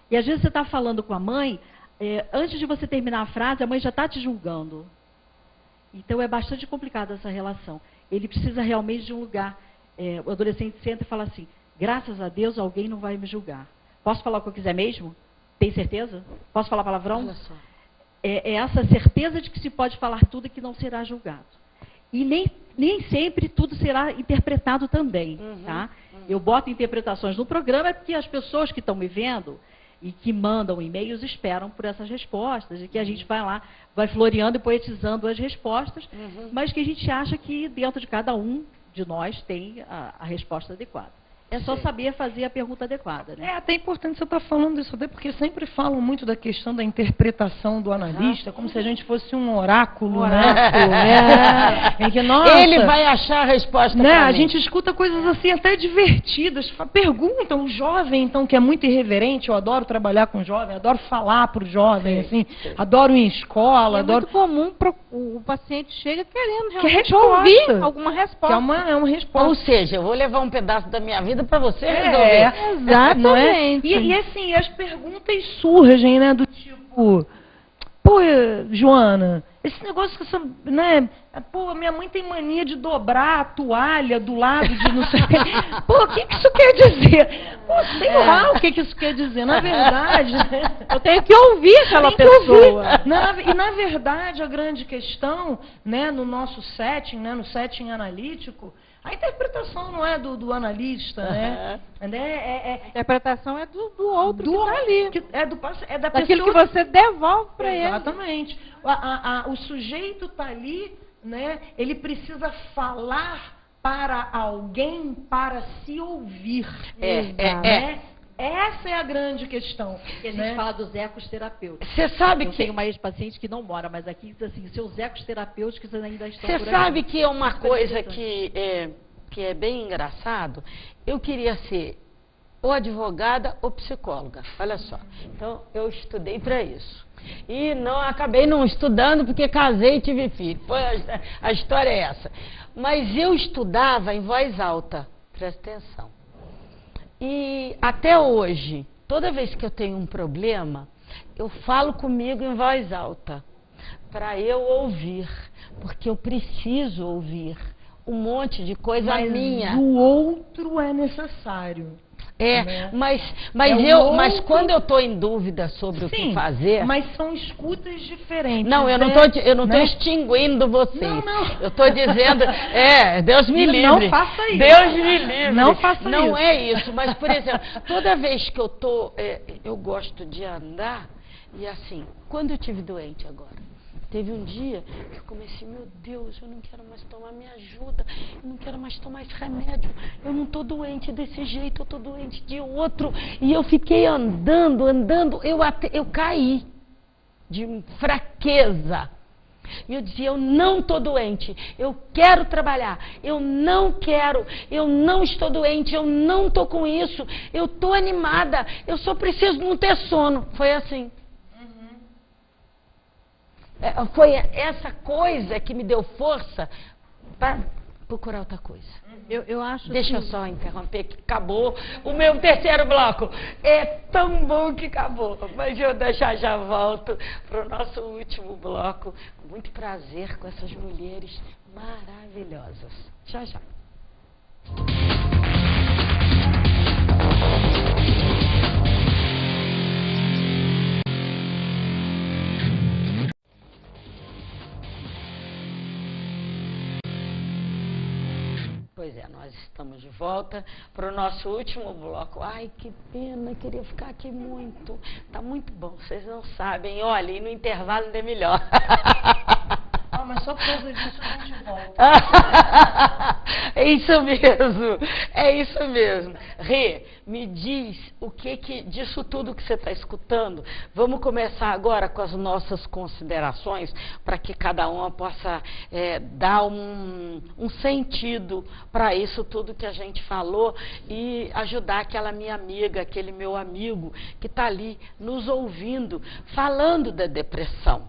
E às vezes você está falando com a mãe, antes de você terminar a frase, a mãe já está te julgando. Então é bastante complicada essa relação. Ele precisa realmente de um lugar. O adolescente senta e fala assim, graças a Deus alguém não vai me julgar. Posso falar o que eu quiser mesmo? Tem certeza? Posso falar palavrão? Olha só. É essa certeza de que se pode falar tudo e que não será julgado. E nem sempre tudo será interpretado também. Tá? Eu boto interpretações no programa porque as pessoas que estão me vendo e que mandam e-mails esperam por essas respostas, e que a gente vai lá, vai floreando e poetizando as respostas, mas que a gente acha que dentro de cada um de nós tem a resposta adequada. É só saber fazer a pergunta adequada, né? É até importante você estar falando isso, até porque sempre falam muito da questão da interpretação do analista, como se a gente fosse um oráculo, né? Em que, nossa, ele vai achar a resposta, né? A gente escuta coisas assim até divertidas. Perguntam, o jovem, então, que é muito irreverente, eu adoro trabalhar com jovem, adoro falar para o jovem, assim, adoro ir em escola. É muito comum, o paciente chega querendo realmente ouvir alguma resposta. É uma resposta. Ou seja, eu vou levar um pedaço da minha vida para você resolver. Exatamente. E assim, as perguntas surgem, né, do tipo, pô, Joana, esse negócio que essa, né, pô, minha mãe tem mania de dobrar a toalha do lado de não sei o quê. Pô, o que isso quer dizer? Pô, sei lá o que isso quer dizer. Na verdade, eu tenho que ouvir aquela pessoa. E na verdade, a grande questão, né, no nosso setting, né, no setting analítico, a interpretação não é do analista, né? A interpretação é do outro que está ali. É da daquilo pessoa que você devolve para ele. Exatamente. O sujeito está ali, né? Ele precisa falar para alguém para se ouvir. Né? Essa é a grande questão. E a gente fala dos ecos terapêuticos. Você sabe eu que... tenho uma ex-paciente que não mora, mas aqui, assim, seus ecos terapêuticos ainda estão por aqui. Você sabe que é uma coisa que é bem engraçado? Eu queria ser ou advogada ou psicóloga, olha só. Então, eu estudei para isso. E acabei não estudando porque casei e tive filho. A história é essa. Mas eu estudava em voz alta, presta atenção. E até hoje, toda vez que eu tenho um problema, eu falo comigo em voz alta, para eu ouvir, porque eu preciso ouvir um monte de coisa minha. Mas o outro é necessário. Né? Mas quando eu estou em dúvida sobre o que fazer... mas são escutas diferentes. Não, eu não estou extinguindo vocês. Não. Eu estou dizendo... Deus me livre. Não faça isso. Deus me livre. Não faça isso. Não é isso. Mas, por exemplo, toda vez que eu estou... eu gosto de andar e assim, quando eu estive doente agora, teve um dia que eu comecei, meu Deus, eu não quero mais tomar, me ajuda, eu não quero mais tomar esse remédio, eu não estou doente desse jeito, eu estou doente de outro. E eu fiquei andando, eu caí de fraqueza. E eu dizia, eu não estou doente, eu quero trabalhar, eu não estou doente, eu não estou com isso, eu estou animada, eu só preciso não ter sono. Foi assim. Foi essa coisa que me deu força para procurar outra coisa. Eu acho Deixa eu só interromper que acabou o meu terceiro bloco. É tão bom que acabou, mas eu já volto para o nosso último bloco. Com muito prazer com essas mulheres maravilhosas. Já. Pois é, nós estamos de volta para o nosso último bloco. Ai, que pena, queria ficar aqui muito. Tá muito bom, vocês não sabem. Olha, e no intervalo ainda é melhor. Mas só por causa disso a gente volta. É isso mesmo. Rê, me diz o que disso tudo que você está escutando. Vamos começar agora com as nossas considerações, para que cada uma possa dar um sentido para isso tudo que a gente falou e ajudar aquela minha amiga, aquele meu amigo que está ali nos ouvindo, falando da depressão.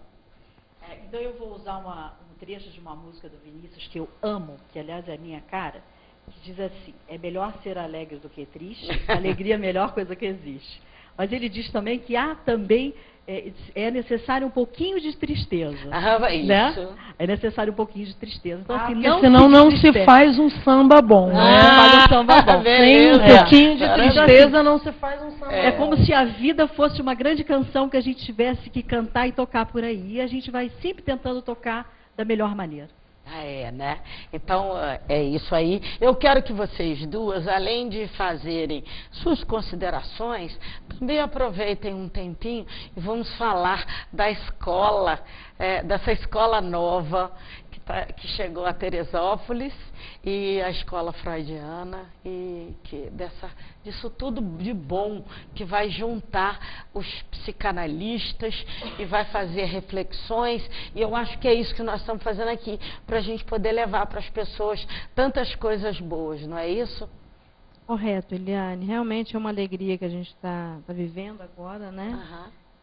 Então eu vou usar um trecho de uma música do Vinícius que eu amo, que aliás é a minha cara, que diz assim, é melhor ser alegre do que triste, alegria é a melhor coisa que existe. Mas ele diz também que também é necessário um pouquinho de tristeza. Isso. Né? É necessário um pouquinho de tristeza. Então, assim, porque senão não se faz um samba bom. Não se faz um samba bom. Sem um pouquinho de tristeza não se faz um samba bom. É como se a vida fosse uma grande canção que a gente tivesse que cantar e tocar por aí. E a gente vai sempre tentando tocar da melhor maneira. Né? Então, é isso aí. Eu quero que vocês duas, além de fazerem suas considerações, também aproveitem um tempinho e vamos falar da escola, dessa escola nova que chegou a Teresópolis e a escola freudiana e disso tudo de bom que vai juntar os psicanalistas e vai fazer reflexões, e eu acho que é isso que nós estamos fazendo aqui, para a gente poder levar para as pessoas tantas coisas boas, não é isso? Correto, Eliane. Realmente é uma alegria que a gente está vivendo agora, né?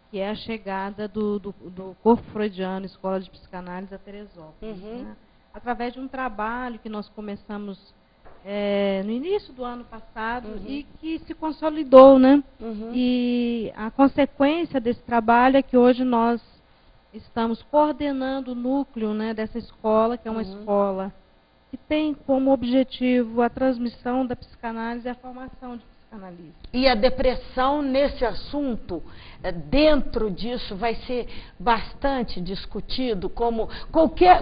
Que é a chegada do Corpo Freudiano, Escola de Psicanálise a Teresópolis. Né? Através de um trabalho que nós começamos no início do ano passado e que se consolidou, né? E a consequência desse trabalho é que hoje nós estamos coordenando o núcleo, né, dessa escola, que é uma escola que tem como objetivo a transmissão da psicanálise e a formação de psicanalistas. E a depressão nesse assunto, dentro disso, vai ser bastante discutido, como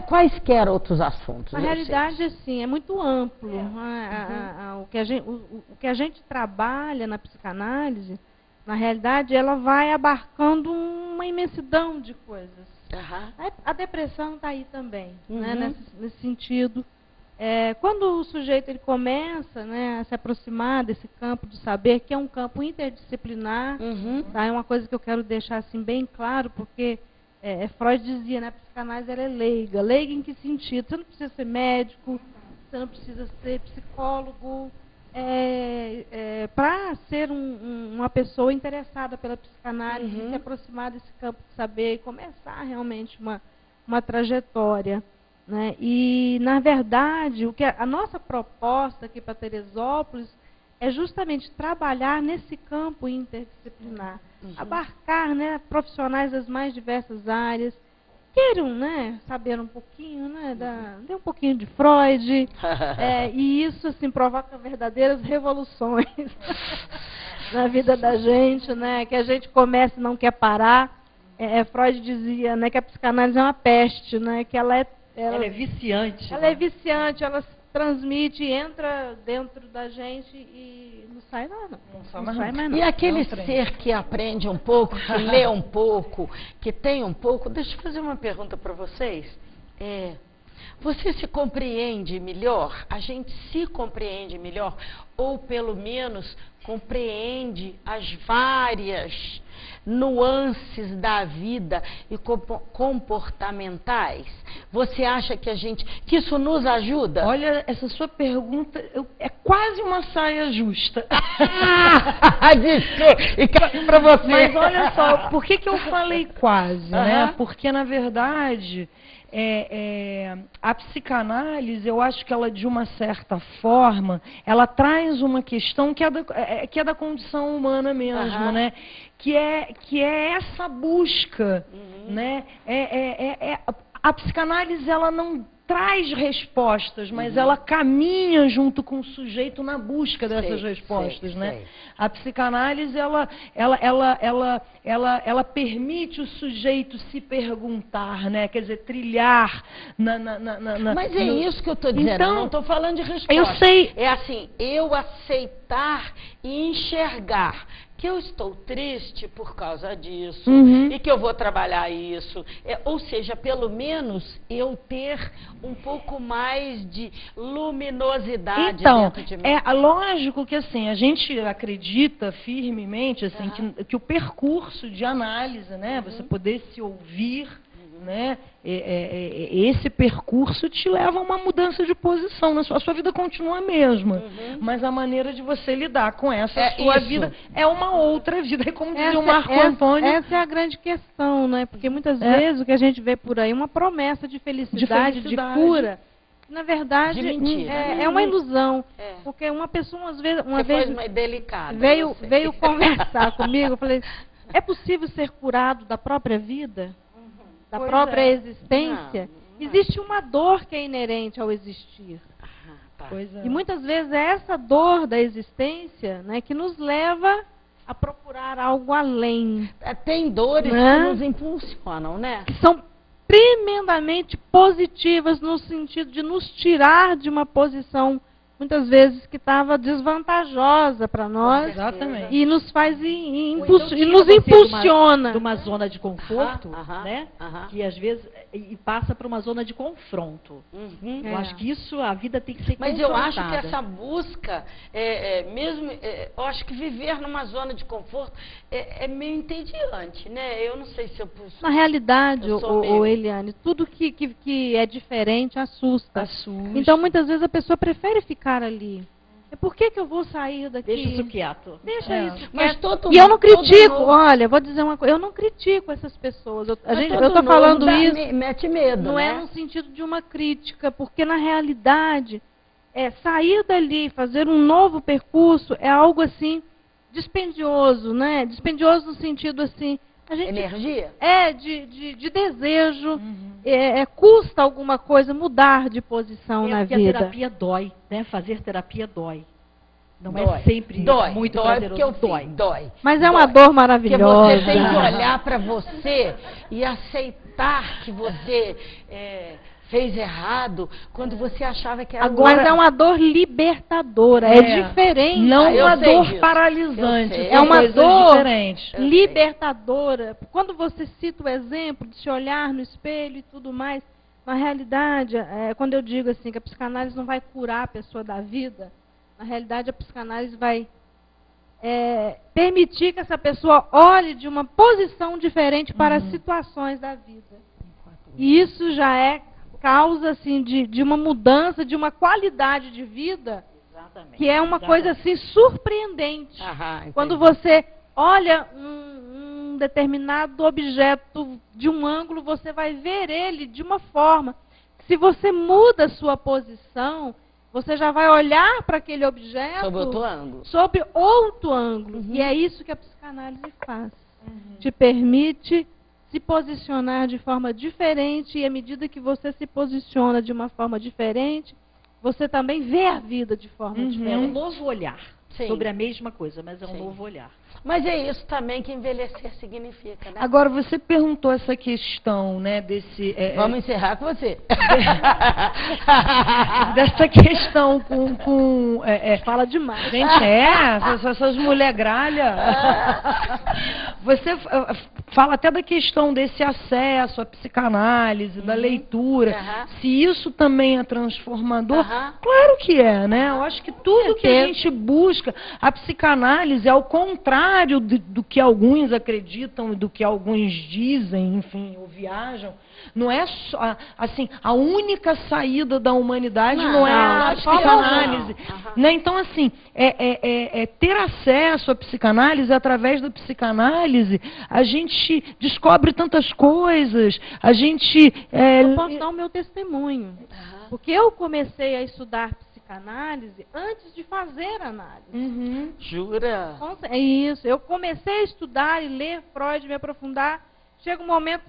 quaisquer outros assuntos. Na realidade, assim, é muito amplo. O que a gente trabalha na psicanálise, na realidade, ela vai abarcando uma imensidão de coisas. A depressão está aí também, né, nesse sentido. Quando o sujeito ele começa, né, a se aproximar desse campo de saber, que é um campo interdisciplinar, tá? É uma coisa que eu quero deixar assim, bem claro, porque Freud dizia, né, a psicanálise ela é leiga. Leiga em que sentido? Você não precisa ser médico, você não precisa ser psicólogo, para ser uma pessoa interessada pela psicanálise, se aproximar desse campo de saber e começar realmente uma trajetória. Né? E, na verdade, a nossa proposta aqui para Teresópolis é justamente trabalhar nesse campo interdisciplinar, abarcar, né, profissionais das mais diversas áreas, queiram, né, saber um pouquinho, né, um pouquinho de Freud, e isso assim provoca verdadeiras revoluções na vida da gente, né, que a gente começa e não quer parar. Freud dizia, né, que a psicanálise é uma peste, né, que ela é viciante. Ela é viciante, ela se transmite, entra dentro da gente e não sai nada. Não sai mais não. E aquele ser que aprende um pouco, que lê um pouco, que tem um pouco... Deixa eu fazer uma pergunta para vocês. Você se compreende melhor? A gente se compreende melhor? Ou, pelo menos, compreende as várias nuances da vida e comportamentais? Você acha que isso nos ajuda? Olha, essa sua pergunta é quase uma saia justa. E caiu para você. Mas olha só, por que eu falei quase, né? Porque, na verdade... a psicanálise, eu acho que ela, de uma certa forma, ela traz uma questão que é da condição humana mesmo, né? Que é essa busca, né? A psicanálise, ela não traz respostas, mas ela caminha junto com o sujeito na busca dessas respostas, né? A psicanálise, ela permite o sujeito se perguntar, né? Quer dizer, trilhar Mas isso que eu estou dizendo, então, eu não estou falando de resposta. Eu sei. É assim, eu aceitar e enxergar que eu estou triste por causa disso, e que eu vou trabalhar isso. Ou seja, pelo menos eu ter um pouco mais de luminosidade dentro de mim. É lógico que assim, a gente acredita firmemente assim, que o percurso de análise, né, você poder se ouvir, né, esse percurso te leva a uma mudança de posição. A sua vida continua a mesma, mas a maneira de você lidar com essa sua vida é uma outra vida. Como dizia o Marco Antônio. Essa é a grande questão, né? Porque muitas vezes o que a gente vê por aí é uma promessa de felicidade, de cura. Na verdade, mentira, é uma ilusão. Porque uma pessoa, uma vez mais delicada, veio conversar comigo, eu falei, é possível ser curado da própria vida? Da própria existência? Existe uma dor que é inerente ao existir. E muitas vezes é essa dor da existência, né, que nos leva a procurar algo além. Tem dores que nos impulsionam, né? Que são tremendamente positivas no sentido de nos tirar de uma posição, muitas vezes, que estava desvantajosa para nós. Exatamente. E nos faz e nos impulsiona. De uma zona de conforto, né? Que às vezes passa para uma zona de confronto. Eu acho que isso, a vida tem que ser confrontada. Mas eu acho que essa busca, eu acho que viver numa zona de conforto é meio entediante, né? Eu não sei se eu... Na realidade, Eliane, tudo que é diferente assusta. Então, muitas vezes, a pessoa prefere ficar ali. Por que eu vou sair daqui? Deixa isso quieto. Deixa isso mas quieto. E eu não critico, olha, vou dizer uma coisa, eu não critico essas pessoas. Eu estou falando isso, mete medo, não é no sentido de uma crítica, porque na realidade, sair dali, fazer um novo percurso é algo assim, dispendioso, né? Dispendioso no sentido assim, energia? De desejo. Custa alguma coisa mudar de posição na vida. Porque a terapia dói, né? Fazer terapia dói. Não é sempre muito prazeroso. Dói. Mas é uma dor maravilhosa. Porque você tem que olhar para você e aceitar que você fez errado quando você achava que era... Agora é uma dor libertadora, é diferente. Não uma dor paralisante, é uma dor libertadora. Quando você cita o exemplo de se olhar no espelho e tudo mais, Na realidade, quando eu digo assim que a psicanálise não vai curar a pessoa da vida, na realidade a psicanálise vai permitir que essa pessoa olhe de uma posição diferente para as situações da vida. E isso já é causa assim, de uma mudança, de uma qualidade de vida, que é uma coisa assim surpreendente. Quando você olha um determinado objeto de um ângulo, você vai ver ele de uma forma. Se você muda a sua posição, você já vai olhar para aquele objeto sobre outro ângulo. E é isso que a psicanálise faz. Te permite se posicionar de forma diferente, e à medida que você se posiciona de uma forma diferente, você também vê a vida de forma diferente. É um novo olhar sobre a mesma coisa, mas é um novo olhar. Mas é isso também que envelhecer significa, né? Agora, você perguntou essa questão, né, desse... Vamos encerrar com você. Dessa questão fala demais. Gente, essas mulher gralha. Você fala até da questão desse acesso à psicanálise, da leitura. Se isso também é transformador, claro que é, né? Eu acho que tudo que a gente busca, a psicanálise é ao contrário do que alguns acreditam e do que alguns dizem, enfim, ou viajam. Não é só, assim, a única saída da humanidade não é a psicanálise. Né? Então, assim, ter acesso à psicanálise, através da psicanálise, a gente descobre tantas coisas, a gente... Eu posso dar o meu testemunho. Porque eu comecei a estudar psicanálise antes de fazer análise. Jura? É isso. Eu comecei a estudar e ler Freud, me aprofundar. Chega um momento,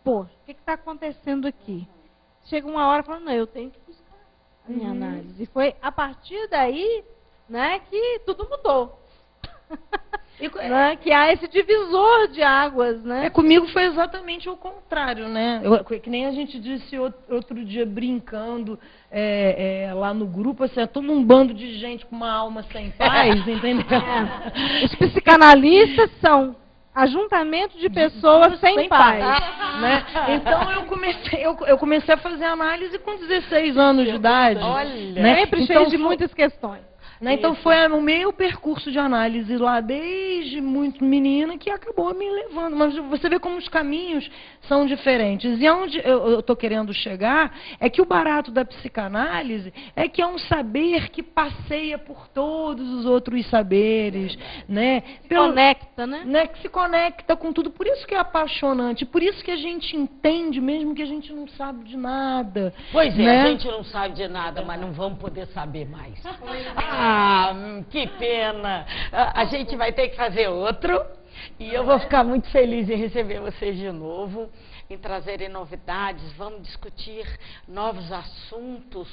pô, o que está acontecendo aqui? Chega uma hora falando, não, eu tenho que buscar a minha análise. E foi a partir daí, né, que tudo mudou. Né, que há esse divisor de águas, né? Comigo foi exatamente o contrário, né? Que nem a gente disse outro dia brincando lá no grupo, assim, é todo um bando de gente com uma alma sem paz, entendeu? Os psicanalistas são ajuntamento de pessoas sem paz. Né? Então eu comecei a fazer análise com 16 anos de idade. Olha, né? Sempre cheio de muitas questões. Né? Então foi o meu percurso de análise lá desde muito menina que acabou me levando. Mas você vê como os caminhos são diferentes. E aonde eu estou querendo chegar é que o barato da psicanálise é que é um saber que passeia por todos os outros saberes. Né? Conecta, né? Que se conecta com tudo. Por isso que é apaixonante. Por isso que a gente entende mesmo que a gente não sabe de nada. Pois é, né? A gente não sabe de nada, mas não vamos poder saber mais. Que pena. A gente vai ter que fazer outro. E eu vou ficar muito feliz em receber vocês de novo, em trazerem novidades. Vamos discutir novos assuntos.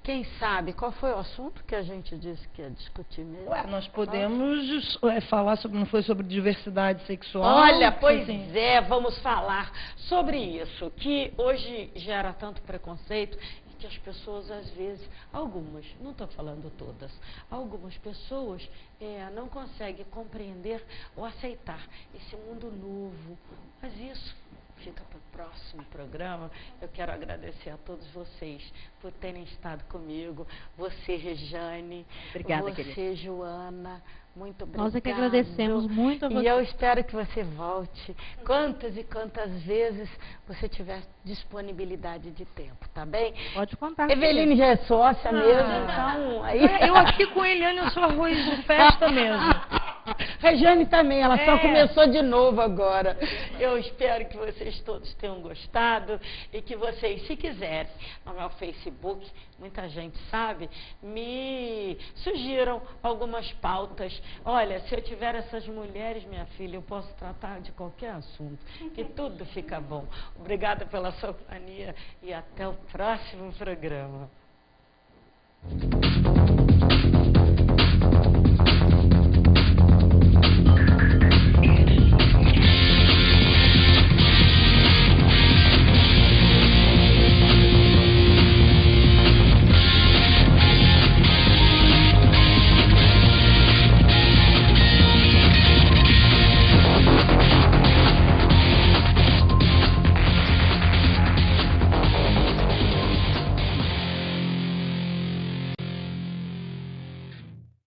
Quem sabe, qual foi o assunto que a gente disse que ia discutir mesmo? Nós podemos falar sobre, não foi sobre diversidade sexual? Olha, pois vamos falar sobre isso, que hoje gera tanto preconceito. Que as pessoas, às vezes, algumas, não estou falando todas, algumas pessoas não conseguem compreender ou aceitar esse mundo novo. Mas isso fica para o próximo programa. Eu quero agradecer a todos vocês por terem estado comigo. Você, Rejane. Obrigada, você, querida. Joana. Muito obrigada. Nós é que agradecemos muito a você. E eu espero que você volte quantas e quantas vezes você tiver disponibilidade de tempo, tá bem? Pode contar. Eveline já é sócia mesmo, então... Aí... Eu aqui com a Eliane, eu sou arroz de festa mesmo. Rejane também, ela só começou de novo agora. Eu espero que vocês todos tenham gostado e que vocês, se quiserem, no meu Facebook, muita gente sabe, me sugiram algumas pautas. Olha, se eu tiver essas mulheres, minha filha, eu posso tratar de qualquer assunto, que tudo fica bom. Obrigada pela sua companhia e até o próximo programa.